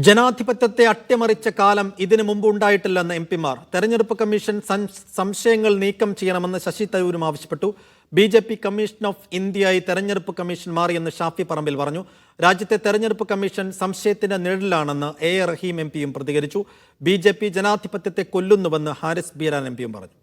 ജനാധിപത്യത്തെ അട്ടിമറിച്ച കാലം ഇതിനു മുമ്പ് ഉണ്ടായിട്ടില്ലെന്ന് എംപിമാർ. തെരഞ്ഞെടുപ്പ് കമ്മീഷൻ സംശയങ്ങൾ നീക്കം ചെയ്യണമെന്ന് ശശി തരൂരും ആവശ്യപ്പെട്ടു. ബി.ജെ.പി. കമ്മീഷൻ ഓഫ് ഇന്ത്യയായി തെരഞ്ഞെടുപ്പ് കമ്മീഷൻ മാറിയെന്ന് ഷാഫി പറമ്പിൽ പറഞ്ഞു. രാജ്യത്തെ തെരഞ്ഞെടുപ്പ് കമ്മീഷൻ സംശയത്തിന്റെ നിഴലിലാണെന്ന് എ റഹീം എംപിയും പ്രതികരിച്ചു. ബി.ജെ.പി. ജനാധിപത്യത്തെ കൊല്ലുന്നുവെന്ന് ഹാരിസ് ബീരാൻ എംപിയും പറഞ്ഞു.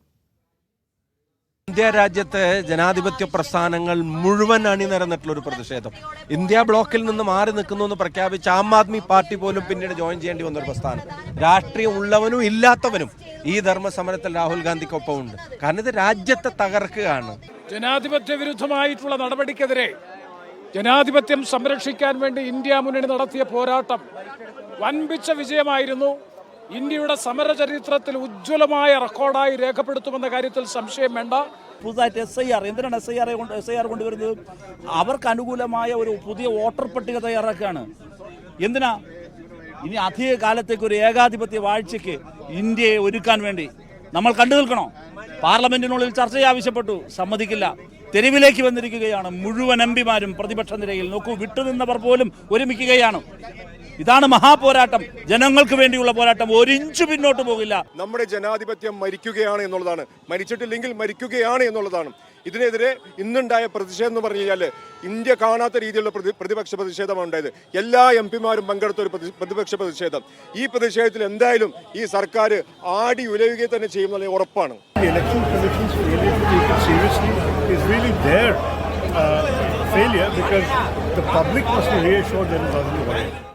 ഇന്ത്യ രാജ്യത്തെ ജനാധിപത്യ പ്രസ്ഥാനങ്ങൾ മുഴുവൻ അണിനിരന്നിട്ടുള്ള ഒരു പ്രതിഷേധം. ഇന്ത്യ ബ്ലോക്കിൽ നിന്ന് മാറി നിൽക്കുന്നു എന്ന് പ്രഖ്യാപിച്ച ആം ആദ്മി പാർട്ടി പോലും പിന്നീട് ജോയിൻ ചെയ്യേണ്ടി വന്നൊരു പ്രസ്ഥാനം. രാഷ്ട്രീയം ഉള്ളവനും ഇല്ലാത്തവനും ഈ ധർമ്മസമരത്തിൽ രാഹുൽ ഗാന്ധിക്കൊപ്പം ഉണ്ട്. കാരണം ഇത് രാജ്യത്തെ തകർക്കുകയാണ്. ജനാധിപത്യ വിരുദ്ധമായിട്ടുള്ള നടപടിക്കെതിരെ ജനാധിപത്യം സംരക്ഷിക്കാൻ വേണ്ടി ഇന്ത്യ മുന്നണി നടത്തിയ പോരാട്ടം വൻപിച്ച വിജയമായിരുന്നു. ഇന്ത്യയുടെ സമര ചരിത്രത്തിൽ ഉജ്ജ്വലമായ റെക്കോർഡായി രേഖപ്പെടുത്തുമെന്ന കാര്യത്തിൽ സംശയം വേണ്ട. പുതുതായിട്ട് SIR എന്തിനാണ് SIR കൊണ്ടുവരുന്നത്? അവർക്ക് അനുകൂലമായ ഒരു പുതിയ വോട്ടർ പട്ടിക തയ്യാറാക്കുകയാണ്. എന്തിനാ? ഇനി അധിക കാലത്തേക്ക് ഒരു ഏകാധിപത്യ വാഴ്ചയ്ക്ക് ഇന്ത്യയെ ഒരുക്കാൻ വേണ്ടി നമ്മൾ കണ്ടു നിൽക്കണോ? പാർലമെന്റിനുള്ളിൽ ചർച്ച ആവശ്യപ്പെട്ടു, സമ്മതിക്കില്ല. തെരുവിലേക്ക് വന്നിരിക്കുകയാണ് മുഴുവൻ എംപിമാരും പ്രതിപക്ഷ നിരയിൽ. നോക്കൂ, വിട്ടുനിന്നവർ പോലും ഒരുമിക്കുകയാണ്. ഇതാണ് മഹാപോരാട്ടം, ജനങ്ങൾക്ക് വേണ്ടിയുള്ള പോരാട്ടം. ഒരു ഇഞ്ച് പിന്നോട്ട് പോകില്ല. നമ്മുടെ ജനാധിപത്യം മരിക്കുകയാണ് എന്നുള്ളതാണ്, മരിച്ചിട്ടില്ലെങ്കിൽ മരിക്കുകയാണ് എന്നുള്ളതാണ്. ഇതിനെതിരെ ഇന്നുണ്ടായ പ്രതിഷേധം എന്ന് പറഞ്ഞു കഴിഞ്ഞാൽ ഇന്ത്യ കാണാത്ത രീതിയിലുള്ള പ്രതിപക്ഷ പ്രതിഷേധമാണ് ഉണ്ടായത്. എല്ലാ എംപിമാരും പങ്കെടുത്ത ഒരു പ്രതിപക്ഷ പ്രതിഷേധം. ഈ പ്രതിഷേധത്തിൽ എന്തായാലും ഈ സർക്കാർ ആടി ഉലയുകയെ തന്നെ ചെയ്യുമെന്നുള്ള ഉറപ്പാണ്. Failure because the public must be reassured there is nothing to worry.